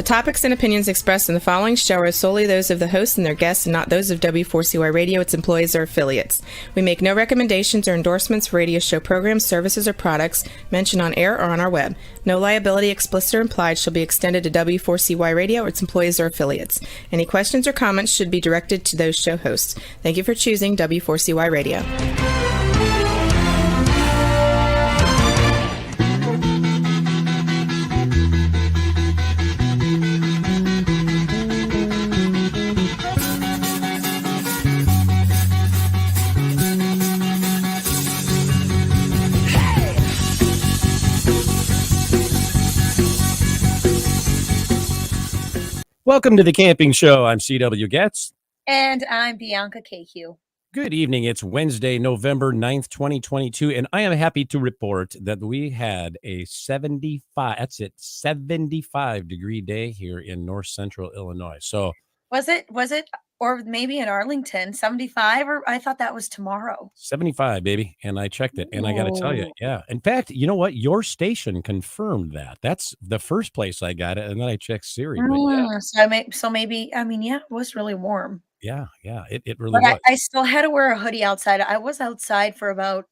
topics and opinions expressed in the following show are solely those of the host and their guests and not those of W4CY Radio, its employees, or affiliates. We make no recommendations or endorsements for radio show programs, services, or products mentioned on air or on our web. No liability, explicit or implied, shall be extended to W4CY Radio, its employees, or affiliates. Any questions or comments should be directed to those show hosts. Thank you for choosing W4CY Radio. Welcome to the Camping Show. I'm C.W. Getz. And I'm Bianca Cahew. Good evening. It's Wednesday, November 9th, 2022, and I am happy to report that we had a 75-degree day here in north central Illinois. So was it, or maybe in Arlington, 75, or I thought that was tomorrow. 75, baby. And I checked it, and I got to tell you, yeah. In fact, you know what? Your station confirmed that. That's the first place I got it, and then I checked Siri. So maybe, it was really warm. Yeah, it really was. I still had to wear a hoodie outside. I was outside for about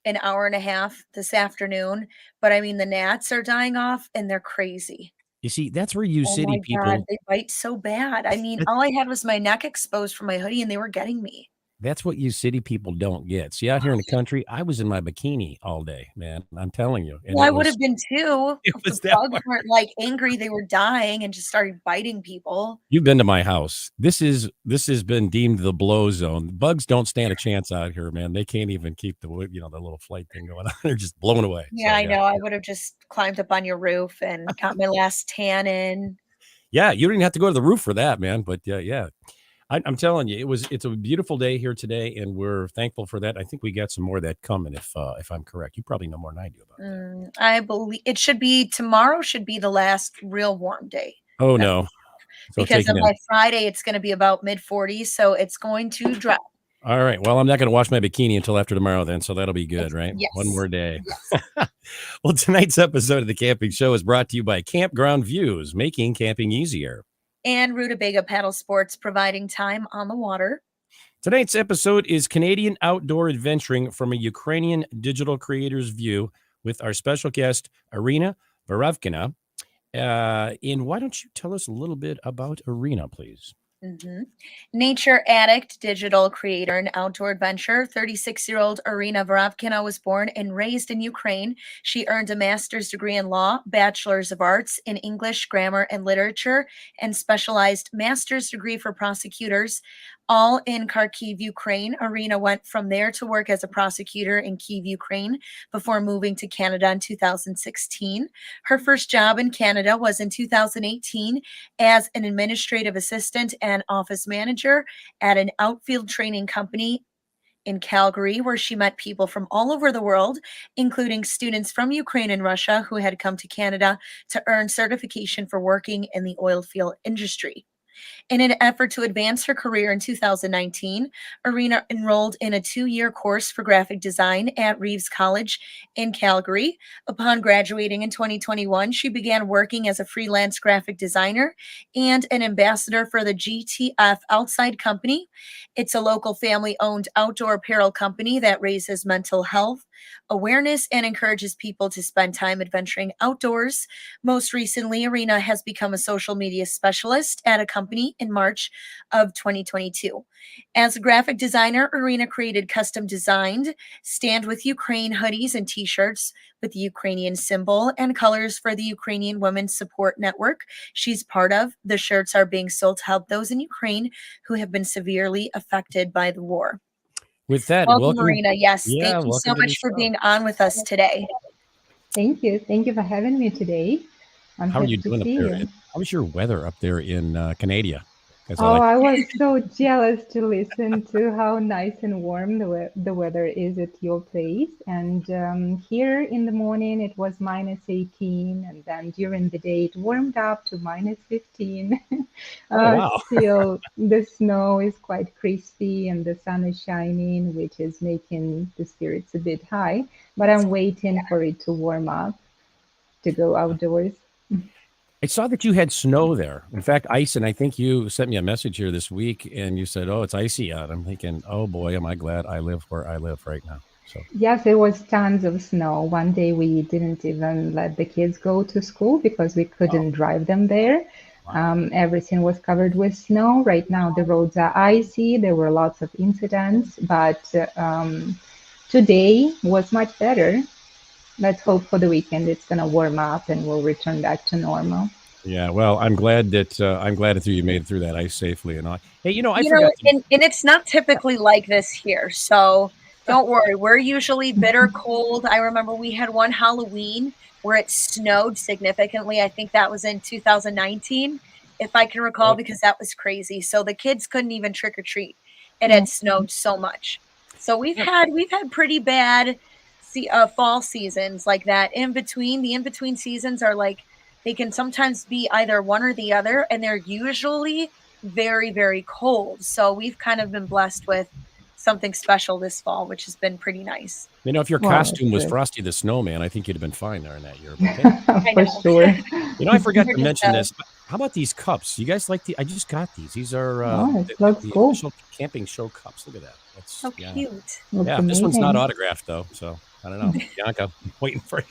an hour and a half this afternoon, but the gnats are dying off, and they're crazy. You see, that's where you city people. God, they bite so bad. All I had was my neck exposed from my hoodie, and they were getting me. That's what you city people don't get. See, out here in the country, I was in my bikini all day, man. I'm telling you. Well, I would have been too. The bugs weren't angry; they were dying and just started biting people. You've been to my house. This has been deemed the blow zone. Bugs don't stand a chance out here, man. They can't even keep the little flight thing going on. They're just blown away. Yeah, I know. I would have just climbed up on your roof and got my last tan in. Yeah, you didn't have to go to the roof for that, man. But yeah. I'm telling you, it's a beautiful day here today, and we're thankful for that. I think we got some more of that coming, if I'm correct. You probably know more than I do about that. I believe it should be tomorrow. Should be the last real warm day. Oh no! So because on Friday it's going to be about mid-40s, so it's going to drop. All right. Well, I'm not going to wash my bikini until after tomorrow, then, so that'll be good, right? Yes. One more day. Yes. Well, tonight's episode of the Camping Show is brought to you by Campground Views, making camping easier. And Rutabaga Paddle Sports, providing time on the water. Tonight's episode is Canadian Outdoor Adventuring from a Ukrainian digital creator's view with our special guest, Arina Varavkina. And why don't you tell us a little bit about Arina, please? Mm-hmm. Nature addict, digital creator, and outdoor adventurer, 36-year-old Arina Varavkina was born and raised in Ukraine. She earned a master's degree in law, bachelor's of arts in English, grammar, and literature, and specialized master's degree for prosecutors, all in Kharkiv, Ukraine. Arina went from there to work as a prosecutor in Kyiv, Ukraine, before moving to Canada in 2016. Her first job in Canada was in 2018 as an administrative assistant and office manager at an outfield training company in Calgary, where she met people from all over the world, including students from Ukraine and Russia who had come to Canada to earn certification for working in the oil field industry. In an effort to advance her career in 2019, Arina enrolled in a 2-year course for graphic design at Reeves College in Calgary. Upon graduating in 2021, she began working as a freelance graphic designer and an ambassador for the GTF Outside Company. It's a local family-owned outdoor apparel company that raises mental health awareness and encourages people to spend time adventuring outdoors. Most recently, Arina has become a social media specialist at a company in March of 2022. As a graphic designer, Arina created custom-designed Stand with Ukraine hoodies and t-shirts with the Ukrainian symbol and colors for the Ukrainian Women's Support Network she's part of. The shirts are being sold to help those in Ukraine who have been severely affected by the war. With that, welcome Arina. Yes, thank you so much for being on with us today. Thank you for having me today. How are you doing up there? How was your weather up there in Canada? I was so jealous to listen to how nice and warm the weather is at your place. And here in the morning it was -18, and then during the day it warmed up to -15. Wow. Still, the snow is quite crispy and the sun is shining, which is making the spirits a bit high. But I'm waiting for it to warm up to go outdoors. I saw that you had snow there. In fact, ice, and I think you sent me a message here this week, and you said, "Oh, it's icy out." I'm thinking, "Oh boy, am I glad I live where I live right now." So Yes, it was tons of snow. One day we didn't even let the kids go to school because we wow, couldn't drive them there. wow. Everything was covered with snow. Right now the roads are icy. There were lots of incidents, but today was much better. Let's hope for the weekend it's going to warm up and we'll return back to normal. Yeah, well, I'm glad that you made it through that ice safely and all. Hey, I You know, forgot to. and it's not typically like this here. So don't worry. We're usually bitter cold. I remember we had one Halloween where it snowed significantly. I think that was in 2019, if I can recall, Oh, because that was crazy. So the kids couldn't even trick or treat. It Mm. had snowed so much. So we've yeah. had pretty bad fall seasons like that. The in between seasons are like they can sometimes be either one or the other, and they're usually very, very cold. So we've kind of been blessed with something special this fall, which has been pretty nice. If your Well, that's costume was good. Frosty the Snowman, I think you'd have been fine there in that year. But hey, I For know. sure. I forgot We're to just mention this. How about these cups? You guys like I just got these. These are Oh, it looks the cool. official camping show cups. Look at that. That's so yeah, cute. Looks yeah. This one's not amazing. autographed though, so I don't know. Bianca, I'm waiting for you.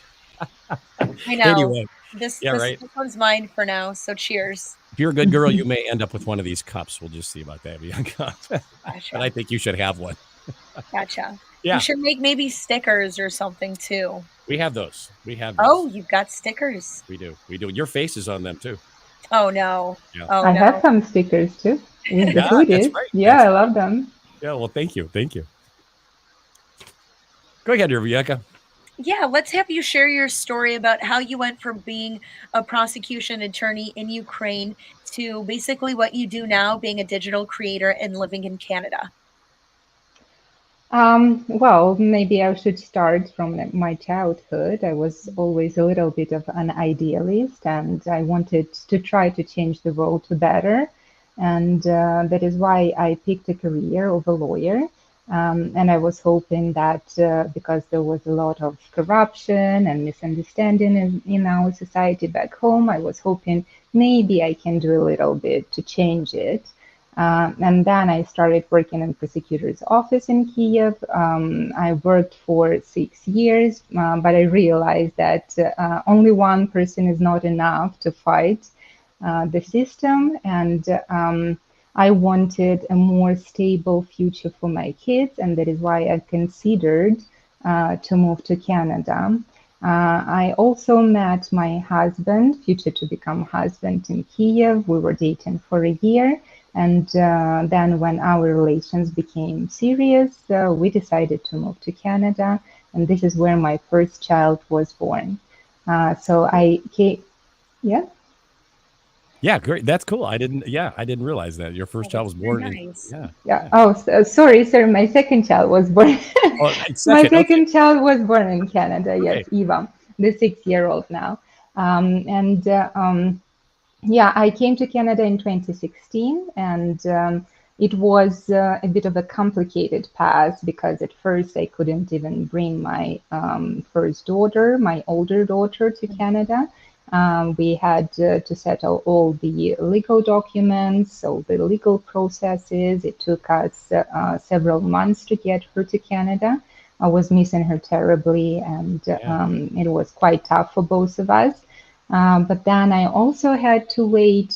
I know. Anyway, This yeah, this right. this one's mine for now. So cheers. If you're a good girl, you may end up with one of these cups. We'll just see about that, Bianca. But I Gotcha. think you should have one. Gotcha. Yeah, You should make maybe stickers or something too. we have those. We have Oh, those. you've got stickers. We do. We do. Your face is on them too. Oh no. Yeah. Oh I have no. some stickers too with the Yeah, that's hoodies. right. Yeah, That's I love them. yeah. Well, thank you. Thank you. Go ahead, Bianca. Yeah, let's have you share your story about how you went from being a prosecution attorney in Ukraine to basically what you do now, being a digital creator and living in Canada. Well, maybe I should start from my childhood. I was always a little bit of an idealist, and I wanted to try to change the world to better. And that is why I picked a career of a lawyer. And I was hoping that because there was a lot of corruption and misunderstanding in our society back home, I was hoping maybe I can do a little bit to change it. And then I started working in prosecutor's office in Kiev. I worked for 6 years, but I realized that only one person is not enough to fight the system. And I wanted a more stable future for my kids, and that is why I considered to move to Canada. I also met my husband, future to become husband, in Kiev. We were dating for a year. And then when our relations became serious, we decided to move to Canada. And this is where my first child was born. So I came, yeah. Yeah, great. That's cool. I didn't. Yeah, I didn't realize that your Oh, first child that's was very born in. nice. Yeah. Yeah. Yeah. Oh, sorry, sir. My second child was born. Oh, My second. Okay. second child was born in Canada. Yes, Okay. Eva, the 6-year-old now. And yeah, I came to Canada in 2016, and it was a bit of a complicated path because at first I couldn't even bring my first daughter, my older daughter, to Canada. We had to settle all the legal documents, all the legal processes. It took us several months to get her to Canada. I was missing her terribly, and Yeah. it was quite tough for both of us. But then I also had to wait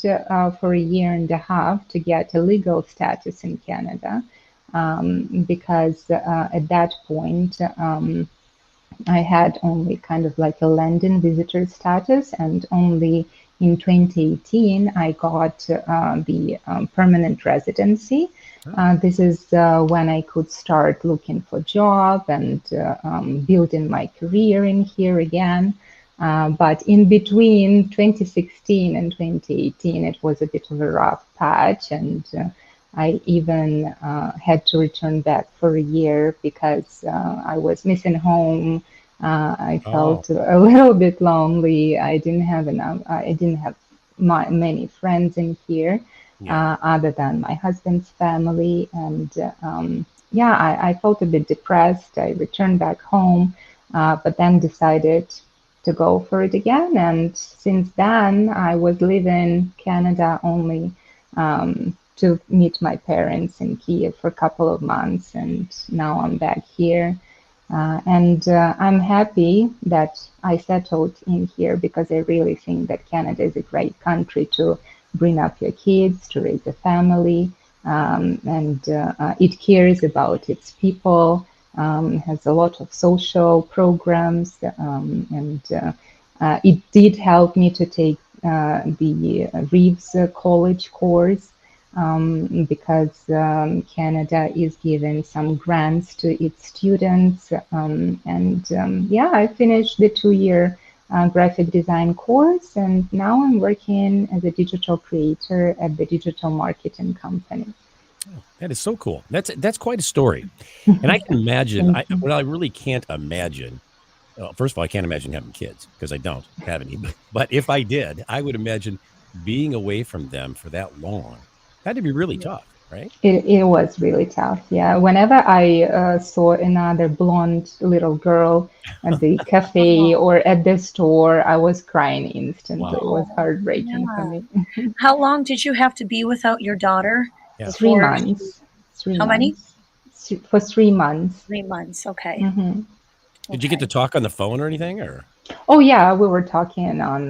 for a year and a half to get a legal status in Canada because at that point I had only kind of like a landing visitor status, and only in 2018 I got the permanent residency. Oh, This is when I could start looking for job and building my career in here again. But in between 2016 and 2018, it was a bit of a rough patch, and I even had to return back for a year because I was missing home. I oh, felt a little bit lonely. I didn't have enough. I didn't have many friends in here, yeah. other than my husband's family. And yeah, I felt a bit depressed. I returned back home, but then decided to go for it again. And since then, I was living Canada only to meet my parents in Kiev for a couple of months, and now I'm back here. And I'm happy that I settled in here because I really think that Canada is a great country to bring up your kids, to raise a family, and it cares about its people, has a lot of social programs, and it did help me to take the Reeves College course, because Canada is giving some grants to its students. Yeah, I finished the 2-year graphic design course, and now I'm working as a digital creator at the digital marketing company. Oh, that is so cool. That's quite a story. And I can imagine, what I really can't imagine, well, first of all, I can't imagine having kids because I don't have any. But if I did, I would imagine being away from them for that long. That'd be really tough, right? It was really tough. Yeah. Whenever I saw another blonde little girl at the cafe Oh, or at the store, I was crying instantly. It was Wow. heartbreaking for yeah. me. How long did you have to be without your daughter Yeah. 3 before? months. 3 How many? months. For 3 months. 3 months. Okay. Hmm. Did you get to Okay. talk on the phone or anything, or? Oh yeah, we were talking on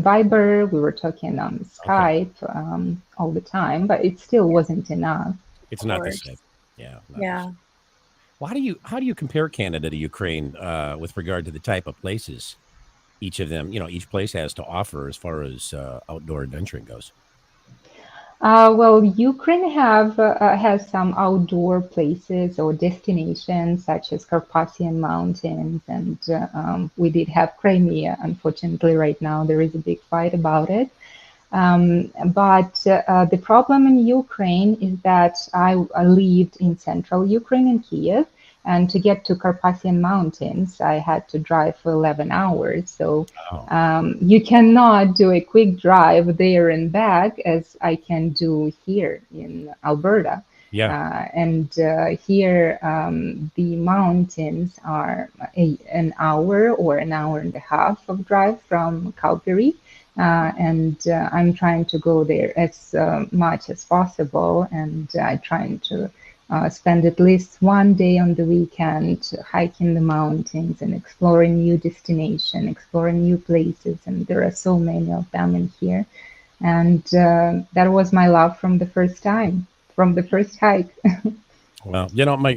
Viber. We were talking on Okay. Skype all the time, but it still Yeah, wasn't enough. It's of not the same. course. Yeah, not the Yeah. same. Well, how do you compare Canada to Ukraine with regard to the type of places each of them, each place has to offer as far as outdoor adventuring goes? Well, Ukraine has some outdoor places or destinations such as Carpathian Mountains, and we did have Crimea. Unfortunately, right now there is a big fight about it. But the problem in Ukraine is that I lived in central Ukraine in Kiev, and to get to Carpathian Mountains, I had to drive for 11 hours. So Oh, you cannot do a quick drive there and back as I can do here in Alberta. yeah. And here, the mountains are an hour or an hour and a half of drive from Calgary. And I'm trying to go there as much as possible, and I'm trying to spend at least one day on the weekend hiking the mountains and exploring new destinations, exploring new places, and there are so many of them in here. And that was my love from the first time, from the first hike. Well,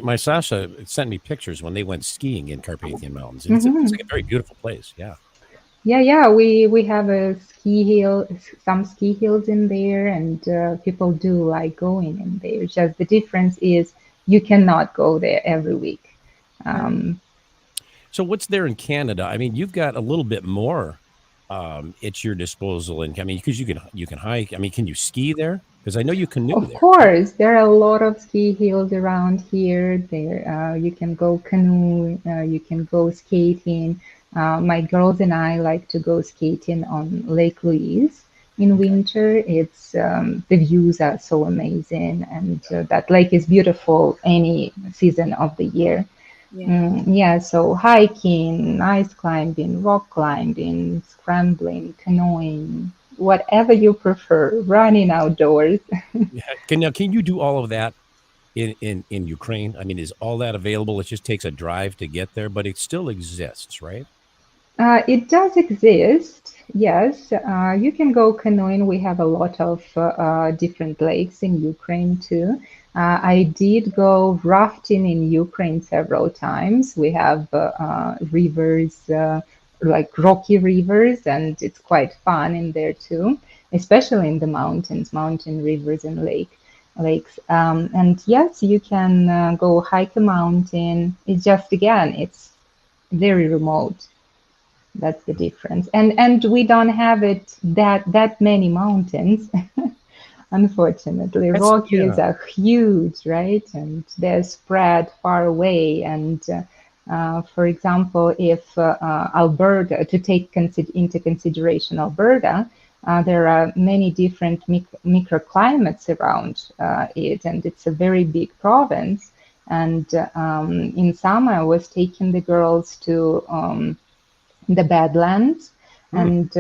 my Sasha sent me pictures when they went skiing in Carpathian Mountains, and it's Mhm. like a very beautiful place. Yeah. Yeah, we have a ski hill, some ski hills in there, and people do like going in there. Just the difference is you cannot go there every week. Right. Um, So what's there in Canada? I mean, you've got a little bit more at your disposal, and I mean, because you can hike. I mean, can you ski there? Because I know you canoe of there, right? course, there are a lot of ski hills around here. There, you can go canoe, you can go skating. My girls and I like to go skating on Lake Louise in Okay. winter. It's the views are so amazing, and that lake is beautiful any season of the year. Yeah. Yeah, so hiking, ice climbing, rock climbing, scrambling, canoeing, whatever you prefer, running outdoors. Yeah. Can you do all of that in Ukraine? I mean, is all that available? It just takes a drive to get there, but it still exists, right? It does exist, yes. You can go canoeing. We have a lot of different lakes in Ukraine too. I did go rafting in Ukraine several times. We have rivers, like rocky rivers, and it's quite fun in there too, especially in the mountains, mountain rivers and lakes. And yes, you can go hike a mountain. It's just, again, it's very remote. That's the difference. And we don't have it that many mountains. Unfortunately, Rockies Yeah. are huge, right? And they're spread far away. And for example, if Alberta, to take into consideration Alberta, there are many different microclimates around it, and it's a very big province. And in summer, I was taking the girls to the Badlands. And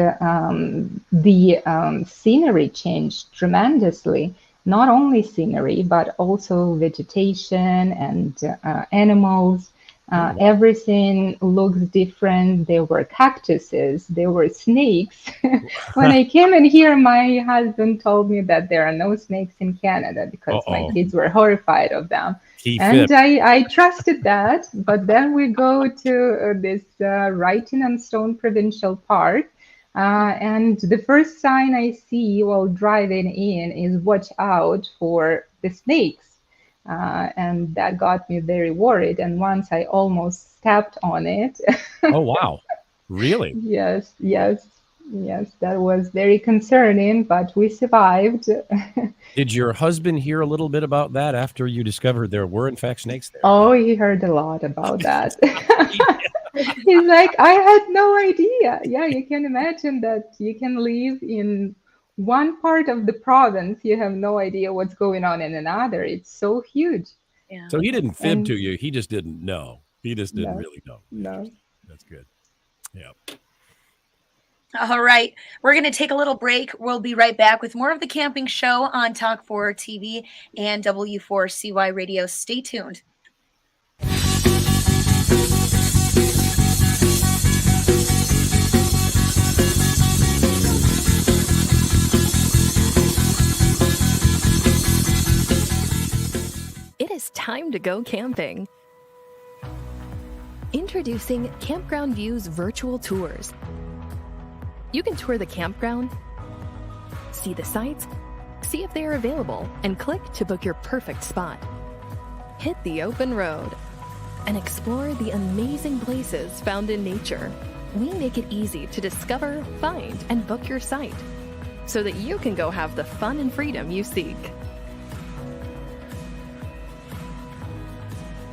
the scenery changed tremendously. Not only scenery, but also vegetation and animals. Everything looks different. There were cactuses, there were snakes. When I came in here, my husband told me that there are no snakes in Canada because my kids were horrified of them. And I trusted that. But then we go to this Writing on Stone Provincial Park. And the first sign I see while driving in is watch out for the snakes. And that got me very worried. And once I almost stepped on it. Oh, wow. Really? Yes. That was very concerning, but we survived. Did your husband hear a little bit about that after you discovered there were, in fact, snakes there? Oh, he heard a lot about that. He's like, I had no idea. Yeah, you can imagine that you can live in one part of the province. You have no idea what's going on in another. It's so huge. Yeah. So he didn't fib to you. He just didn't know. He just didn't really know. No. That's good. Yeah. All right. We're going to take a little break. We'll be right back with more of the camping show on Talk 4 TV and W4CY Radio. Stay tuned. It is time to go camping. Introducing Campground View's virtual tours. You can tour the campground, see the sites, see if they are available, and click to book your perfect spot. Hit the open road and explore the amazing places found in nature. We make it easy to discover, find, and book your site so that you can go have the fun and freedom you seek.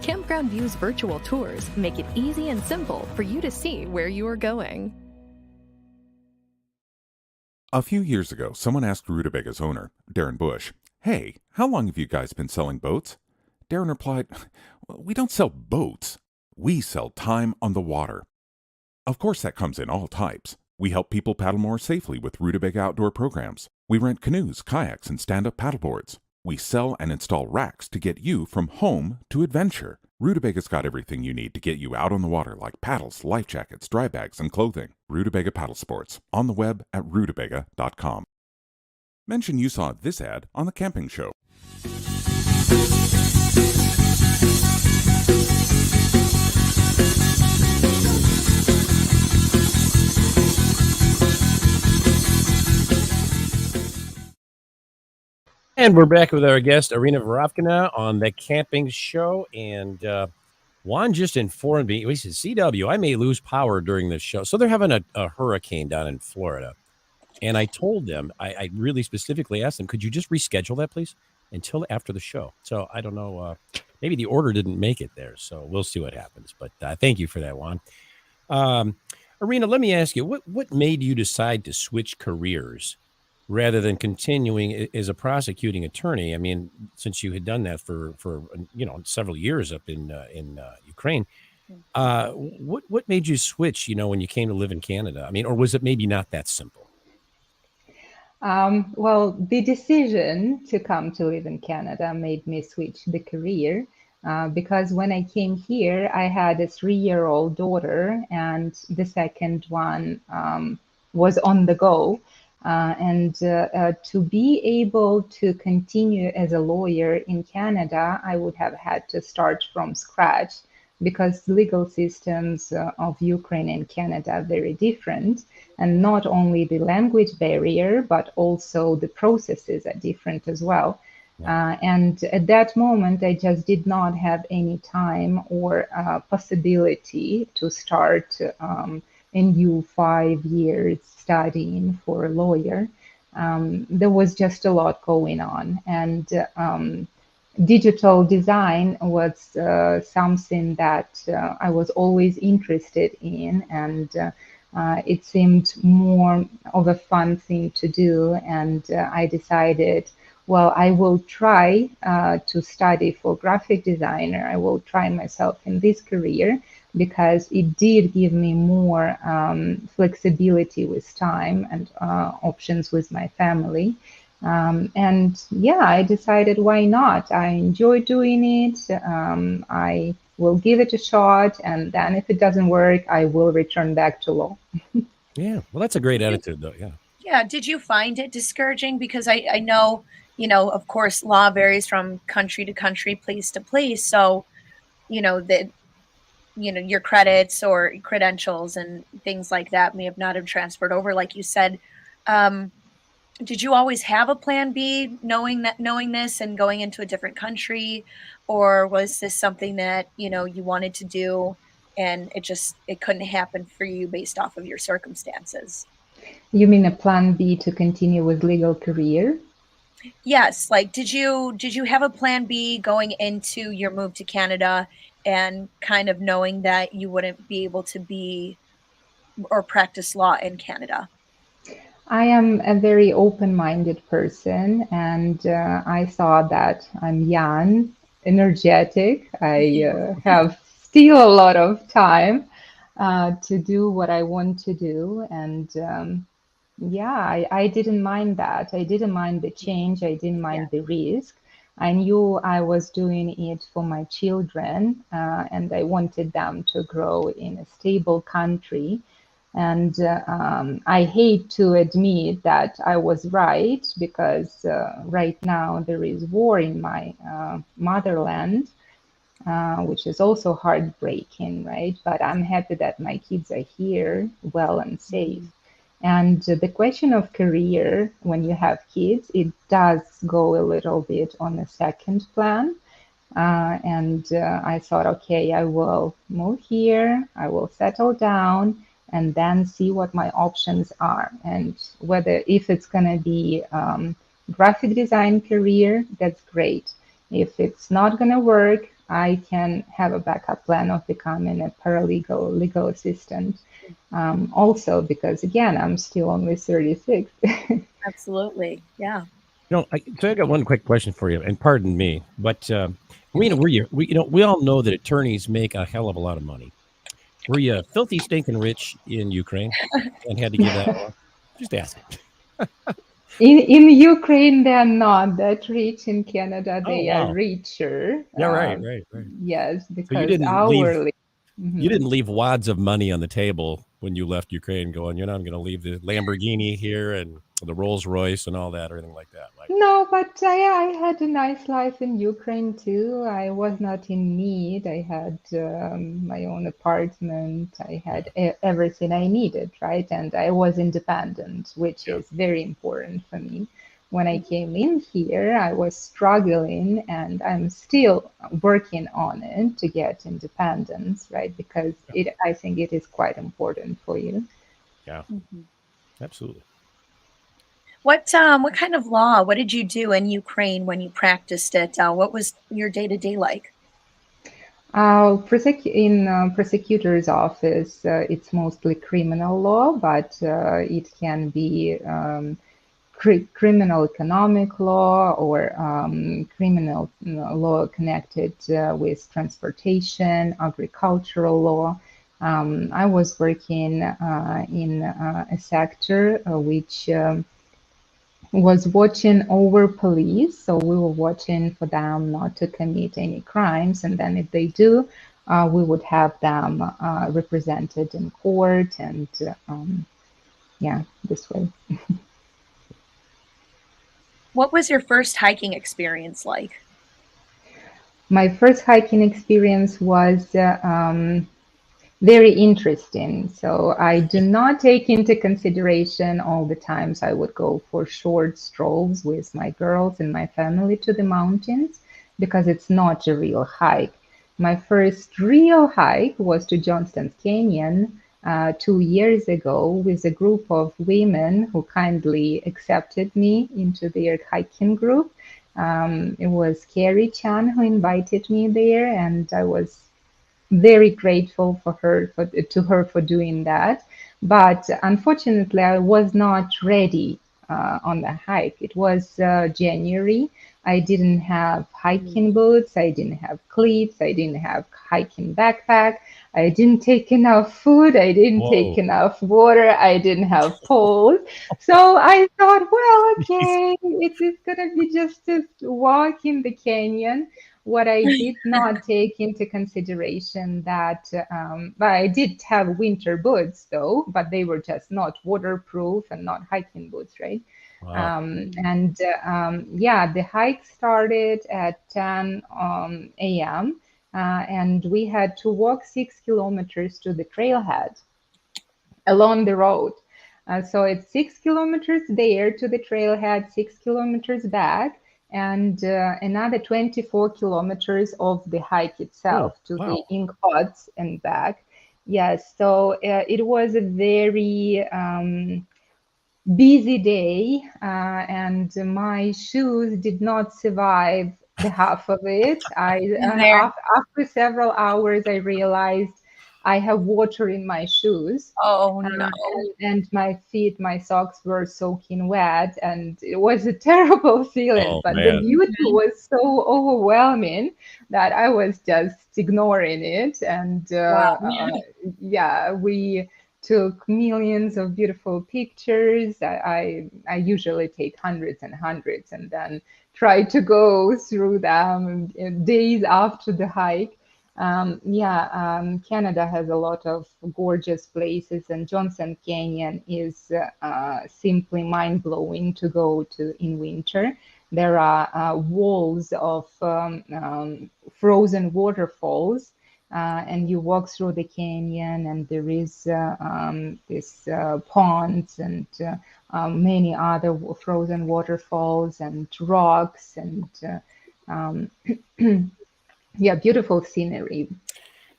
Campground View's virtual tours make it easy and simple for you to see where you are going. A few years ago, someone asked Rutabaga's owner, Darren Bush, "Hey, how long have you guys been selling boats?" Darren replied, "We don't sell boats. We sell time on the water." Of course, that comes in all types. We help people paddle more safely with Rutabaga outdoor programs. We rent canoes, kayaks, and stand-up paddleboards. We sell and install racks to get you from home to adventure. Rutabaga's got everything you need to get you out on the water, like paddles, life jackets, dry bags, and clothing. Rutabaga Paddle Sports, on the web at rutabaga.com. Mention you saw this ad on the camping show. And we're back with our guest, Arina Varavkina, on the camping show. And Juan just informed me, he said, CW, I may lose power during this show. So they're having a hurricane down in Florida. And I told them, I really specifically asked them, could you just reschedule that, please, until after the show? So I don't know, maybe the order didn't make it there. So we'll see what happens. But thank you for that, Juan. Arina, let me ask you, what made you decide to switch careers rather than continuing as a prosecuting attorney? I mean, since you had done that for several years up in Ukraine, what made you switch, when you came to live in Canada? I mean, or was it maybe not that simple? Well, the decision to come to live in Canada made me switch the career because when I came here, I had a 3-year-old daughter and the second one was on the go. And to be able to continue as a lawyer in Canada, I would have had to start from scratch because legal systems of Ukraine and Canada are very different. And not only the language barrier, but also the processes are different as well. And at that moment, I just did not have any time or possibility to start a new 5 years studying for a lawyer. There was just a lot going on. And digital design was something that I was always interested in, and it seemed more of a fun thing to do. And I decided, well, I will try to study for graphic designer. I will try myself in this career because it did give me more flexibility with time and options with my family. And yeah, I decided why not? I enjoy doing it. I will give it a shot, and then if it doesn't work, I will return back to law. Yeah. Well, that's a great attitude, though. Yeah. Yeah. Did you find it discouraging? Because I know, of course, law varies from country to country, place to place. So, that, your credits or credentials and things like that may have not have transferred over, like you said. Um, did you always have a plan B, knowing this and going into a different country, or was this something that you wanted to do and it couldn't happen for you based off of your circumstances? You mean a plan B to continue with legal career? Yes, like did you have a plan B going into your move to Canada and kind of knowing that you wouldn't be able to be or practice law in Canada? I am a very open-minded person, and I saw that I'm young, energetic. I have still a lot of time to do what I want to do, and yeah, I didn't mind that. I didn't mind the change. I didn't Yeah. mind the risk. I knew I was doing it for my children, and I wanted them to grow in a stable country. And I hate to admit that I was right because right now there is war in my motherland, which is also heartbreaking, right? But I'm happy that my kids are here, well and safe. And the question of career, when you have kids, it does go a little bit on the second plan. And I thought, okay, I will move here, I will settle down, and then see what my options are. And whether if it's going to be graphic design career, that's great. If it's not going to work, I can have a backup plan of becoming a paralegal, legal assistant. Also, because again, I'm still only 36. Absolutely. Yeah. So I got one quick question for you, and pardon me, but Rena, we all know that attorneys make a hell of a lot of money. Were you filthy stinking rich in Ukraine and had to give that all up? Just asking. In Ukraine, they're not that rich. In Canada, Oh they are wow. richer. Yeah, right. Yes, So you because didn't leave hourly. you didn't leave wads of money on the table when you left Ukraine going, you're not going to leave the Lamborghini here and the Rolls Royce and all that or anything like that. Like, No, but I had a nice life in Ukraine too. I was not in need. I had my own apartment. I had everything I needed, right? And I was independent, which yeah. is very important for me. When I came in here, I was struggling, and I'm still working on it to get independence, right? Because I think it is quite important for you. Yeah, Mhm. absolutely. What kind of law? What did you do in Ukraine when you practiced it? What was your day-to-day like? In prosecutor's office, it's mostly criminal law, but it can be criminal economic law or criminal law connected with transportation, agricultural law. I was working in a sector which was watching over police. So we were watching for them not to commit any crimes. And then if they do, we would have them represented in court and yeah, this way. What was your first hiking experience like? My first hiking experience was very interesting. So I do not take into consideration all the times I would go for short strolls with my girls and my family to the mountains because it's not a real hike. My first real hike was to Johnston's Canyon 2 years ago with a group of women who kindly accepted me into their hiking group. It was Carrie Chan who invited me there, and I was very grateful to her for doing that. But unfortunately, I was not ready on the hike. It was January. I didn't have hiking boots. I didn't have cleats. I didn't have hiking backpack. I didn't take enough food. I didn't take Whoa. enough water. I didn't have poles. So I thought, well, okay, it is going to be just a walk in the canyon. What I did not take into consideration that, but I did have winter boots though, but they were just not waterproof and not hiking boots, right? Wow. Yeah, the hike started at 10 a.m. And we had to walk 6 kilometers to the trailhead along the road. So it's 6 kilometers there to the trailhead, 6 kilometers back, and another 24 kilometers of the hike itself to wow. the ink pots and back. Yes, so it was a very busy day, and my shoes did not survive the half of it. There. After several hours, I realized I have water in my shoes. Oh no. And my feet, my socks were soaking wet, and it was a terrible feeling. Oh, But the man. beauty was so overwhelming that I was just ignoring it. And Wow. yeah, we took millions of beautiful pictures. I usually take hundreds and hundreds, and then try to go through them days after the hike. Canada has a lot of gorgeous places, and Johnson Canyon is simply mind-blowing to go to in winter. There are walls of frozen waterfalls, and you walk through the canyon, and there is this ponds and many other frozen waterfalls and rocks and yeah, beautiful scenery.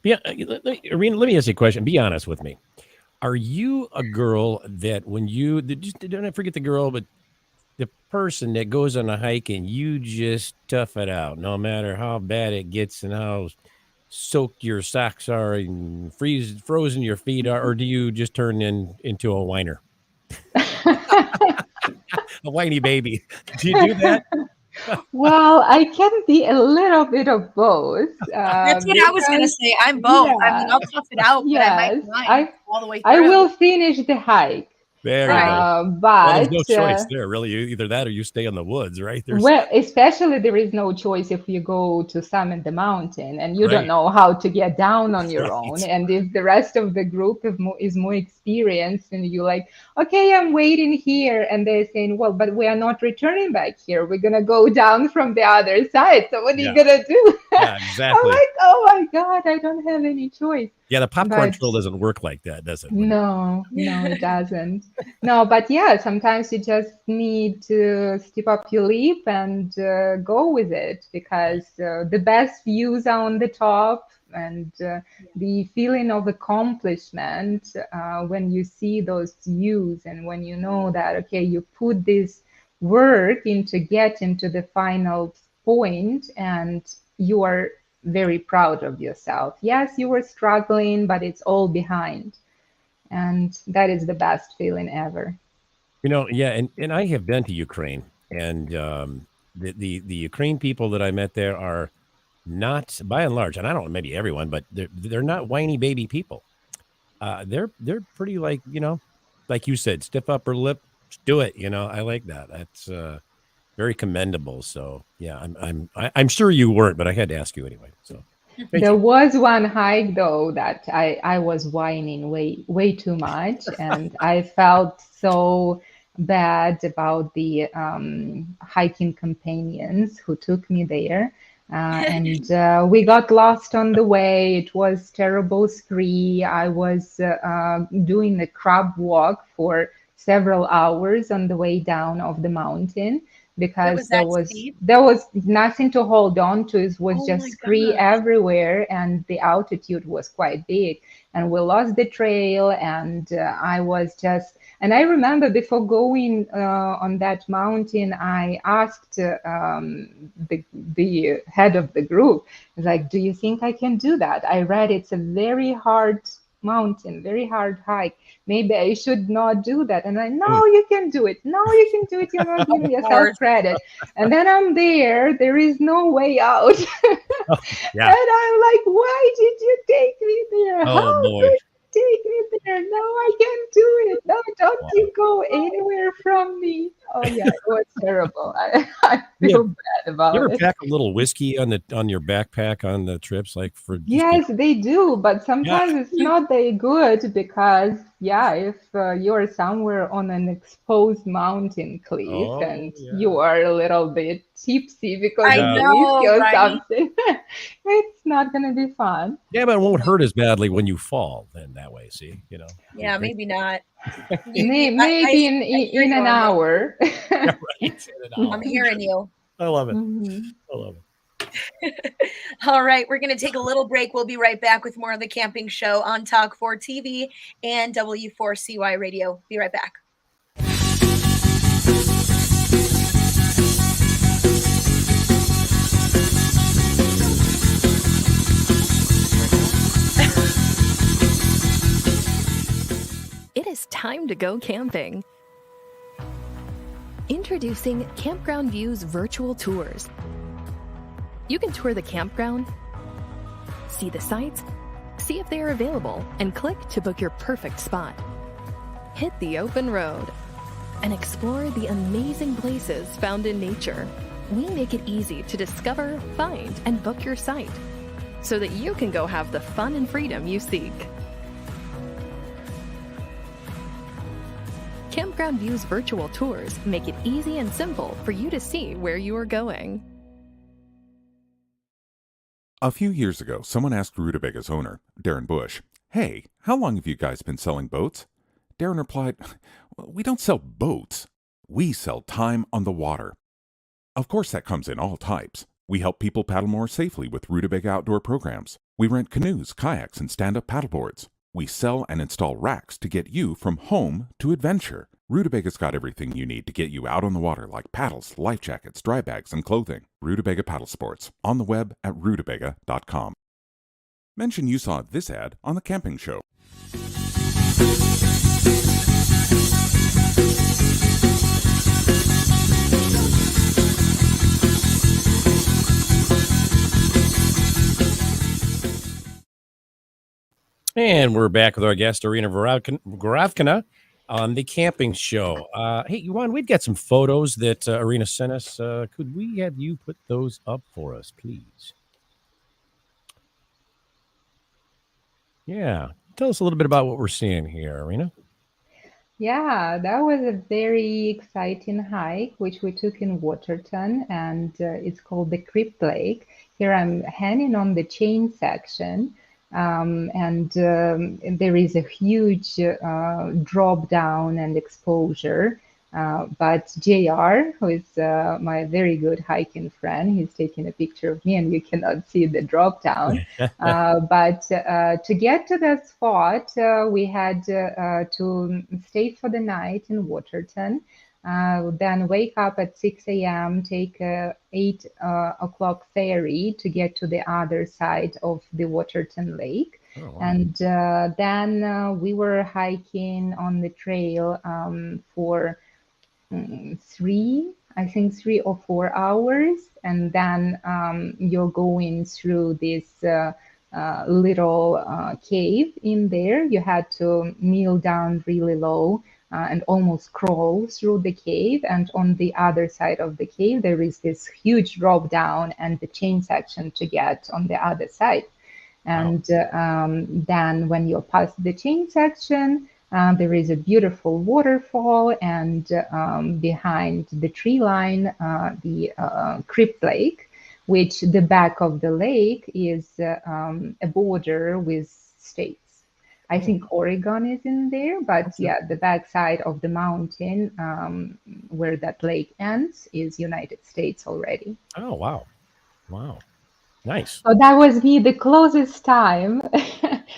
Yeah, Arina, let me ask you a question. Be honest with me. Are you a girl that when you just don't forget the girl, but the person that goes on a hike and you just tough it out, no matter how bad it gets and how soaked your socks are and frozen your feet are, or do you just turn into a whiner, a whiny baby? Do you do that? Well, I can be a little bit of both. That's what I was gonna Because, say. I'm both. I mean, yeah, I'll tough it out, but I yes, might whine all the way I through. will finish the hike. There you go. Well, there's But no choice there, really. Either that or you stay in the woods, right? There's well, especially there is no choice if you go to summit the mountain and you don't right, know how to get down on your own. right. And if the rest of the group is more experienced and you're like, okay, I'm waiting here. And they're saying, well, but we are not returning back here. We're going to go down from the other side. So what are you Yeah, going to do? yeah, I'm exactly. like, oh my God, I don't have any choice. Yeah, the popcorn But trail doesn't work like that, does it? no, it doesn't. No, but yeah, sometimes you just need to step up your leap and go with it, because the best views are on the top, and the feeling of accomplishment when you see those views, and when you know that, okay, you put this work into getting to the final point, and you are very proud of yourself. Yes, you were struggling, but it's all behind. And that is the best feeling ever. Yeah, and I have been to Ukraine, and the Ukraine people that I met there are not, by and large, and I don't know, maybe everyone, but they're not whiny baby people. They're pretty like you said, stiff upper lip, just do it. I like that. That's very commendable. So yeah, I'm sure you weren't, but I had to ask you anyway. So thank There you. was one hike though that I was whining way too much, and I felt so bad about the hiking companions who took me there. And we got lost on the way. It was terrible scree. I was doing the crab walk for several hours on the way down of the mountain, It because was that steep. there was nothing to hold on to. It was Oh just my scree gosh. everywhere, and the altitude was quite big. And we lost the trail, and I remember before going on that mountain, I asked the head of the group, like, do you think I can do that? I read it's a very hard mountain, very hard hike. Maybe I should not do that. And no, you can do it. No, you can do it. You're not giving yourself course. credit. And then I'm there. There is no way out. Oh, yeah. And I'm like, why did you take me there? Oh, How boy. could you take me there? No, I can't do it. No, don't Wow. you go anywhere from me. Oh yeah, it was terrible. I Yeah. feel bad about You ever it. pack a little whiskey on your backpack on the trips, like for just Yes, they do, but sometimes it's not that good because, yeah, if you're somewhere on an exposed mountain cliff Oh, and yeah. you are a little bit tipsy because I of the know, whiskey or right? something, it's not going to be fun. Yeah, but it won't hurt as badly when you fall. Then that way, see, you know. Yeah, maybe not. Maybe in an hour. Yeah, right. I'm hearing you. I love it. Mhm. I love it. All right, we're going to take a little break. We'll be right back with more of the camping show on Talk 4 TV and W4CY Radio. Be right back. It is time to go camping. Introducing Campground View's virtual tours. You can tour the campground, see the sights, see if they are available, and click to book your perfect spot. Hit the open road and explore the amazing places found in nature. We make it easy to discover, find, and book your site so that you can go have the fun and freedom you seek. Campground View's virtual tours make it easy and simple for you to see where you are going. A few years ago, someone asked Rutabaga's owner, Darren Bush, "Hey, how long have you guys been selling boats?" Darren replied, "We don't sell boats. We sell time on the water." Of course, that comes in all types. We help people paddle more safely with Rutabaga outdoor programs. We rent canoes, kayaks, and stand-up paddleboards. We sell and install racks to get you from home to adventure. Rutobaga's got everything you need to get you out on the water, like paddles, life jackets, dry bags, and clothing. Rutabaga Paddle Sports, on the web at rutabaga.com. Mention you saw this ad on the camping show. And we're back with our guest, Arina Varavkina, on the camping show. Hey, Yuan, we've got some photos that Arina sent us. Could we have you put those up for us, please? Yeah. Tell us a little bit about what we're seeing here, Arina. Yeah, that was a very exciting hike, which we took in Waterton, and it's called the Crypt Lake. Here I'm hanging on the chain section. And there is a huge drop down and exposure. But JR, who is my very good hiking friend, he's taking a picture of me and you cannot see the drop down. But to get to that spot, we had to stay for the night in Waterton. Then wake up at 6 a.m., take a 8 o'clock ferry to get to the other side of the Waterton Lake. Oh, wow. And then we were hiking on the trail for 3 or 4 hours. And then you're going through this little cave in there. You had to kneel down really low and almost crawl through the cave. And on the other side of the cave, there is this huge drop down and the chain section to get on the other side. And then when you're past the chain section, there is a beautiful waterfall, and behind the tree line, the Crypt Lake, which the back of the lake is a border with states. I think Oregon is in there, but yeah, the backside of the mountain where that lake ends is United States already. Oh, wow. Wow. Nice. So that was me, the closest time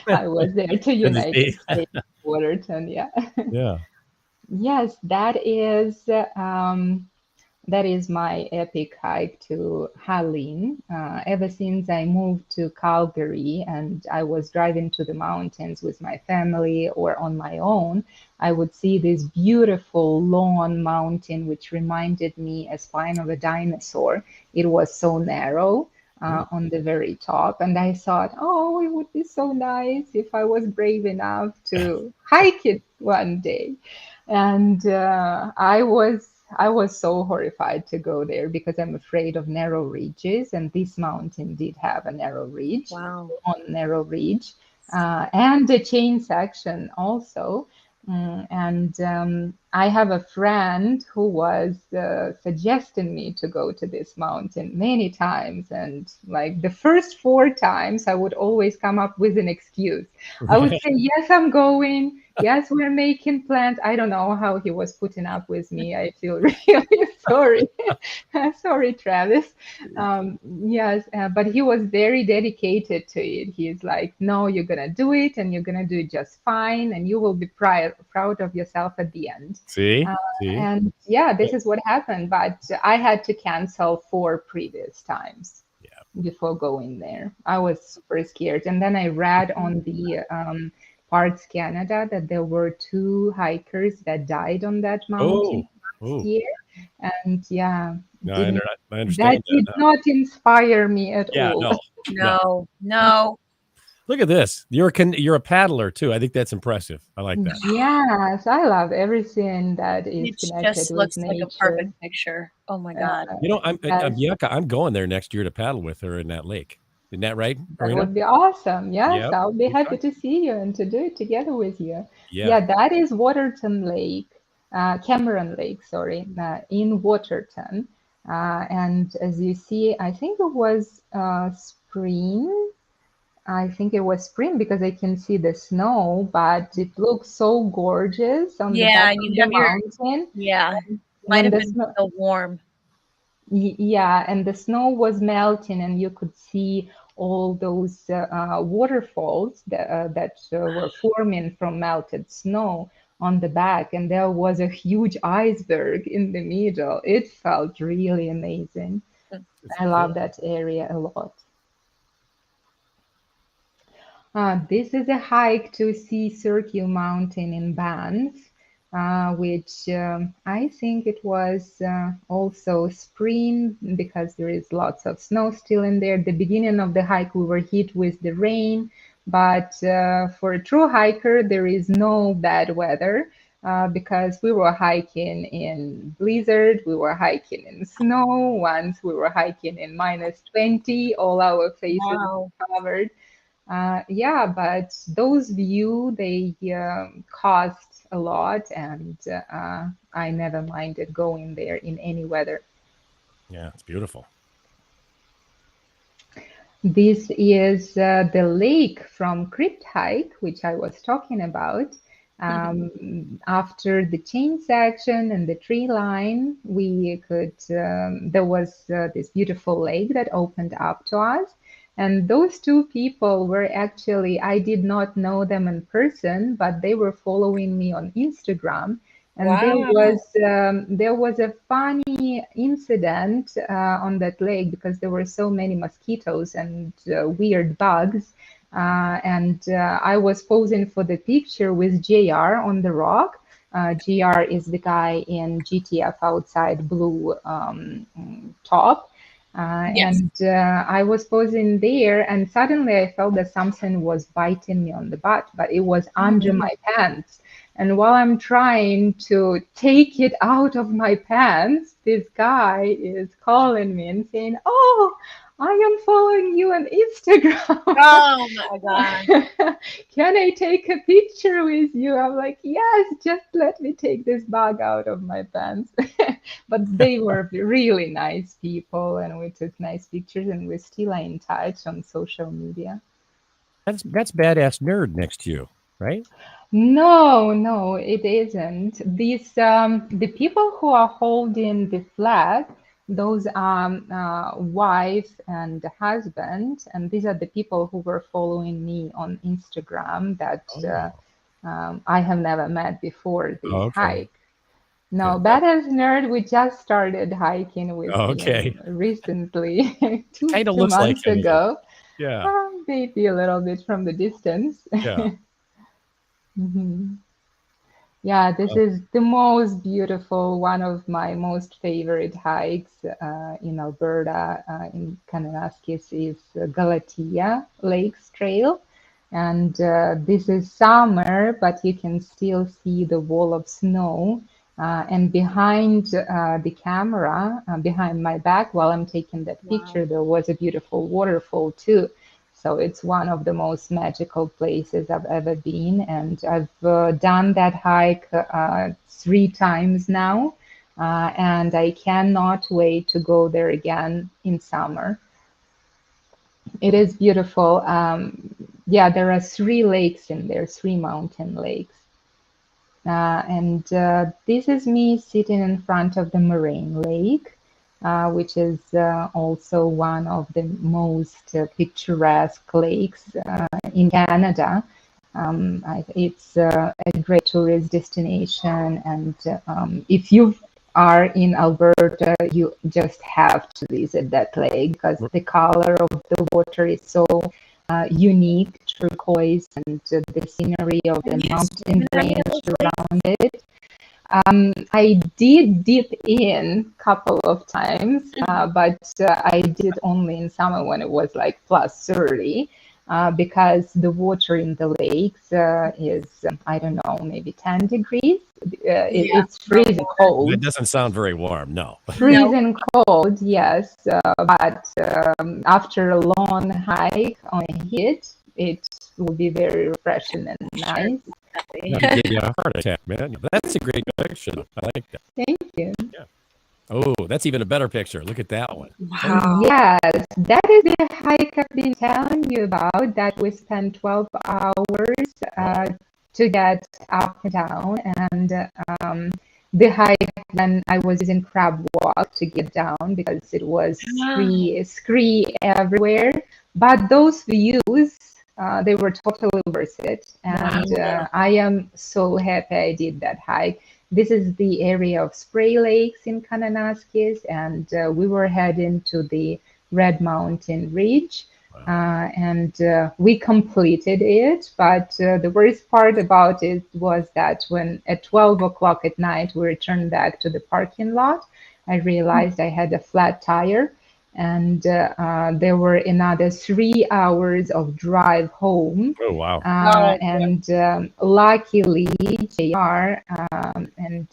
I was there to United States, Waterton, yeah. Yeah. Yes, that is That is my epic hike to Halin. Ever since I moved to Calgary and I was driving to the mountains with my family or on my own, I would see this beautiful lawn mountain, which reminded me a spine of a dinosaur. It was so narrow on the very top. And I thought, oh, it would be so nice if I was brave enough to hike it one day. And I was so horrified to go there because I'm afraid of narrow ridges, and this mountain did have a narrow ridge, Wow. on narrow ridge, and a chain section also. And I have a friend who was suggesting me to go to this mountain many times, and like the first 4 times, I would always come up with an excuse. I would say, yes, I'm going. Yes, we're making plans. I don't know how he was putting up with me. I feel really sorry. Sorry, Travis. Yes, but he was very dedicated to it. He's like, no, you're going to do it and you're going to do it just fine. And you will be proud of yourself at the end. See? And yeah, this is what happened. But I had to cancel 4 previous times before going there. I was super scared. And then I read on the Parks Canada that there were 2 hikers that died on that mountain last year. And yeah, No, didn't, I understand that did not inspire me at all. No. Look at this. You're a paddler too. I think that's impressive. I like that. Yes, I love everything that is It connected just with looks nature. like a perfect picture. Oh my God. I'm Yucca. I'm going there next year to paddle with her in that lake. Isn't that right, That Arina? would be awesome. Yes, Yep. I'll be happy to see you and to do it together with you. Yeah. Yeah, that is Waterton Lake, Cameron Lake, sorry, in Waterton. And as you see, I think it was spring. I think it was spring because I can see the snow, but it looks so gorgeous on the Yeah, back and of you the have your mountain. yeah. Might When have the been snow, so warm. yeah, and the snow was melting, and you could see all those waterfalls that were forming from melted snow on the back, and there was a huge iceberg in the middle. It felt really amazing. I love that area a lot. This is a hike to see Circle Mountain in Banff, which I think it was also spring because there is lots of snow still in there. The beginning of the hike, we were hit with the rain, but for a true hiker, there is no bad weather. Because we were hiking in blizzard, we were hiking in snow. Once we were hiking in -20, all our faces Wow. were covered. Yeah, but those view they cost a lot, and I never minded going there in any weather. Yeah, it's beautiful. This is the lake from Crypt Hike, which I was talking about. After the chain section and the tree line, we could there was this beautiful lake that opened up to us. And those 2 people were actually, I did not know them in person, but they were following me on Instagram. And Wow. there was a funny incident on that lake because there were so many mosquitoes and weird bugs. I was posing for the picture with JR on the rock. JR is the guy in GTF Outside Blue top. Yes. And I was posing there, and suddenly I felt that something was biting me on the butt, but it was under my pants. And while I'm trying to take it out of my pants, this guy is calling me and saying, "Oh, I am following you on Instagram. Oh my God. Can I take a picture with you?" I'm like, "Yes, just let me take this bag out of my pants." But they were really nice people, and we took nice pictures, and we still are in touch on social media. That's badass nerd next to you, right? No, it isn't. These the people who are holding the flag, those are wife and husband, and these are the people who were following me on Instagram that I have never met before this Oh, okay. hike. No, bad as nerd. We just started hiking with Okay. him recently, two Kind of two looks like months him. ago. Yeah. Maybe a little bit from the distance. Yeah. Mhm. Yeah, this Oh. is the most beautiful, one of my most favorite hikes in Alberta, in Kananaskis, is Galatea Lakes Trail. And this is summer, but you can still see the wall of snow. And behind the camera, behind my back, while I'm taking that picture, there was a beautiful waterfall too. So it's one of the most magical places I've ever been. And I've done that hike 3 times now. And I cannot wait to go there again in summer. It is beautiful. Yeah, there are 3 lakes in there, 3 mountain lakes. And this is me sitting in front of the Moraine Lake, which is also one of the most picturesque lakes in Canada. It's a great tourist destination, and if you are in Alberta, you just have to visit that lake because the color of the water is so unique, turquoise, and the scenery of the mountain range around it. I did dip in a couple of times, but I did only in summer when it was like plus 30, because the water in the lakes is, I don't know, maybe 10 degrees. It's freezing cold. That doesn't sound very warm. No. Freezing cold, yes. But after a long hike on a hit, it will be very refreshing and nice. It gave you a heart attack, man. That's a great picture. I like that. Thank you. Yeah. Oh, that's even a better picture. Look at that one. Wow. Yes, that is the hike I've been telling you about, that we spent 12 hours to get up and down. And the hike, then I was using crab walk to get down because it was scree everywhere. But those views, they were totally worth it. And I am so happy I did that hike. This is the area of Spray Lakes in Kananaskis, and we were heading to the Red Mountain Ridge. And we completed it, but the worst part about it was that when at 12 o'clock at night we returned back to the parking lot, I realized I had a flat tire, and there were another 3 hours of drive home. Oh, wow. And luckily, JR and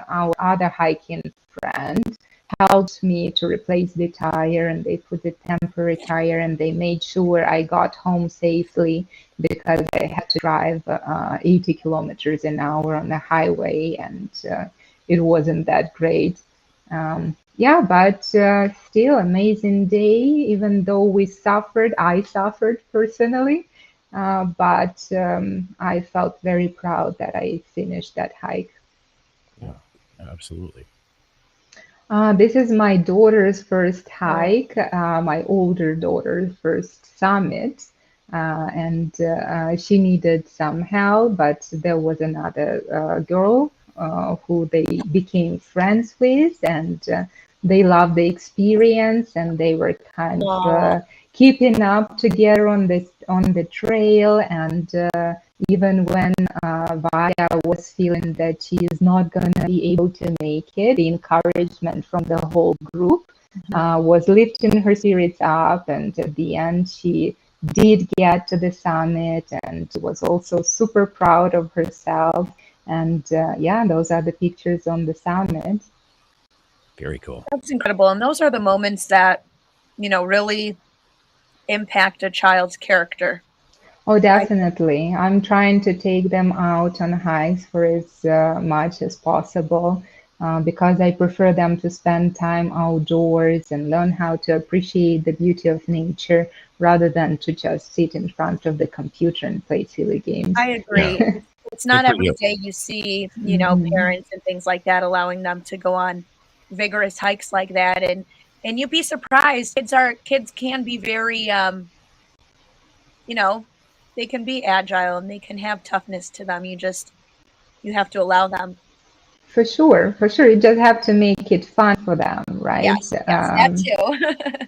our other hiking friend helped me to replace the tire, and they put a temporary tire, and they made sure I got home safely because I had to drive 80 kilometers an hour on the highway, and it wasn't that great. Yeah, but still amazing day, even though I suffered personally, but I felt very proud that I finished that hike. Yeah, absolutely. This is my daughter's first hike, my older daughter's first summit. And she needed some help, but there was another girl who they became friends with, and they loved the experience, and they were kind of keeping up together on the trail. And even when Vaya was feeling that she is not going to be able to make it, the encouragement from the whole group was lifting her spirits up. And at the end, she did get to the summit and was also super proud of herself. And yeah, those are the pictures on the summit. Very cool. That's incredible. And those are the moments that, really impact a child's character. Oh, definitely. I'm trying to take them out on hikes for as much as possible because I prefer them to spend time outdoors and learn how to appreciate the beauty of nature rather than to just sit in front of the computer and play silly games. I agree. Yeah. It's not Good for every you. day you see, Mhm. parents and things like that allowing them to go on vigorous hikes like that. And you'd be surprised. Kids can be very they can be agile and they can have toughness to them. You have to allow them. For sure, for sure. You just have to make it fun for them, right? Yes, that too.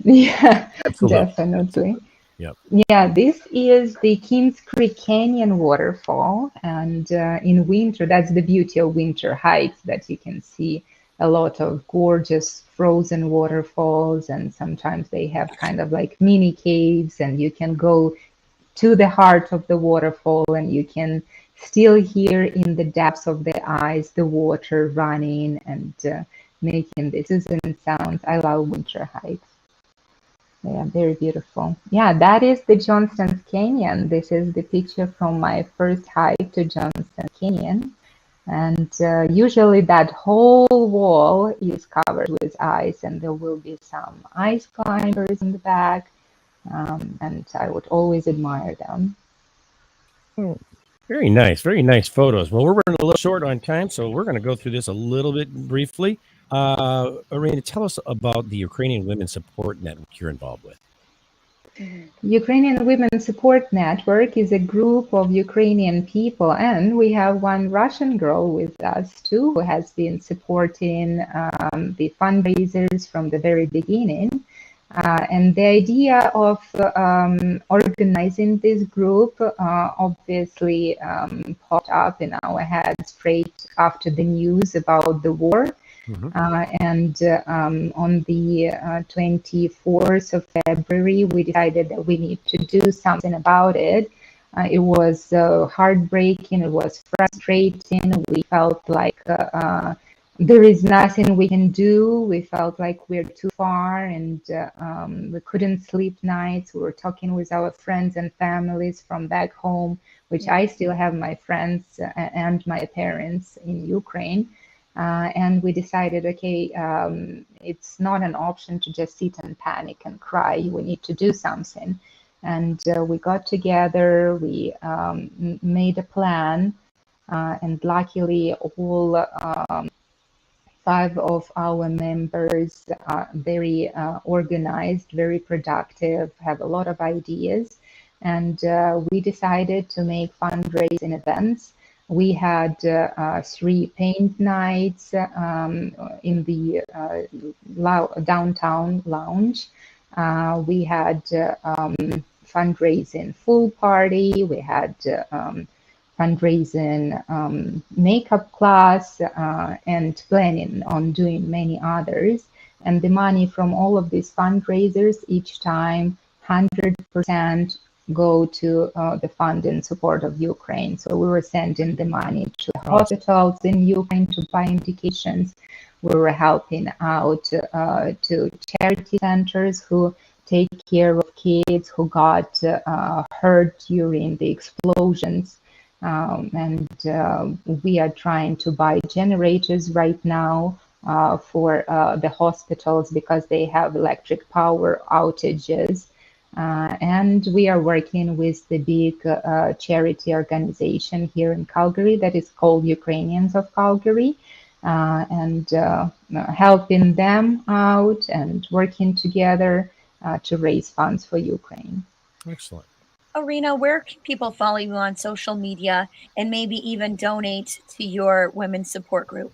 Yeah, Absolutely. definitely. Yep. Yeah, this is the Kings Creek Canyon waterfall, and in winter, that's the beauty of winter hikes, that you can see a lot of gorgeous frozen waterfalls, and sometimes they have kind of like mini caves, and you can go to the heart of the waterfall, and you can still hear in the depths of the eyes the water running and making the soothing sounds. I love winter hikes. Yeah, very beautiful. Yeah, that is the Johnston Canyon. This is the picture from my first hike to Johnston Canyon. And usually that whole wall is covered with ice, and there will be some ice climbers in the back. And I would always admire them. Very nice photos. Well, we're running a little short on time, so we're going to go through this a little bit briefly. Arina, tell us about the Ukrainian Women's Support Network you're involved with. Ukrainian Women Support Network is a group of Ukrainian people, and we have one Russian girl with us too, who has been supporting the fundraisers from the very beginning. And the idea of organizing this group obviously popped up in our heads straight after the news about the war. And on the 24th of February, we decided that we need to do something about it. It was heartbreaking, it was frustrating. We felt like there is nothing we can do. We felt like we're too far, and we couldn't sleep nights. We were talking with our friends and families from back home, which I still have my friends and my parents in Ukraine. And we decided, okay, it's not an option to just sit and panic and cry. We need to do something. And we got together, we made a plan, and luckily all 5 of our members are very organized, very productive, have a lot of ideas. And we decided to make fundraising events. We had 3 paint nights in the downtown lounge. We had fundraising pool party. We had fundraising makeup class, and planning on doing many others. And the money from all of these fundraisers each time, 100% go to the fund in support of Ukraine. So we were sending the money to hospitals in Ukraine to buy medications. We were helping out to charity centers who take care of kids who got hurt during the explosions. And we are trying to buy generators right now for the hospitals because they have electric power outages. And we are working with the big charity organization here in Calgary that is called Ukrainians of Calgary, and helping them out and working together to raise funds for Ukraine. Excellent. Arina, where can people follow you on social media and maybe even donate to your women's support group?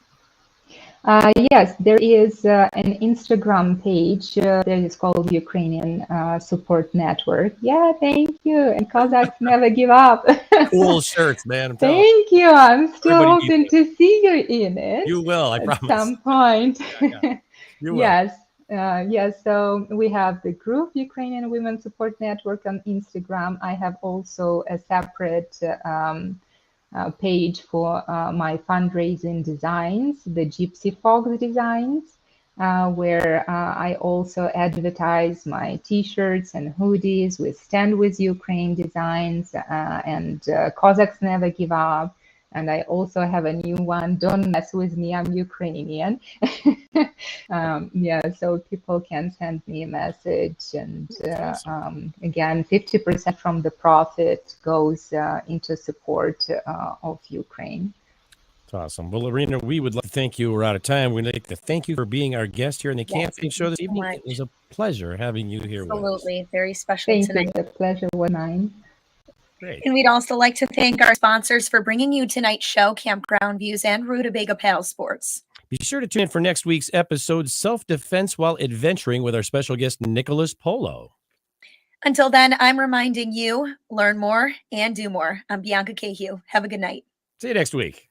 Yes, there is an Instagram page that is called Ukrainian Support Network. Yeah, thank you. And Cossacks never give up. Cool shirts, man. I'm telling you. Thank you. I'm still Everybody hoping to see you in it. You will, I at promise. some point. Yeah. You will. Yes. Yes, so we have the group Ukrainian Women Support Network on Instagram. I have also a separate page for my fundraising designs, the Gypsy Fox designs, where I also advertise my t-shirts and hoodies with Stand With Ukraine designs and Cossacks Never Give Up. And I also have a new one, Don't Mess With Me, I'm Ukrainian. Yeah, so people can send me a message. And again, 50% from the profit goes into support of Ukraine. That's awesome. Well, Arina, we would like to thank you. We're out of time. We'd like to thank you for being our guest here in the camping show this evening. It was a pleasure having you here with us. Absolutely. Very special Thank tonight. you. The pleasure was mine. Great. And we'd also like to thank our sponsors for bringing you tonight's show, Campground Views and Rutabaga Paddle Sports. Be sure to tune in for next week's episode, Self-Defense While Adventuring, with our special guest, Nicholas Polo. Until then, I'm reminding you, learn more and do more. I'm Bianca Cahew. Have a good night. See you next week.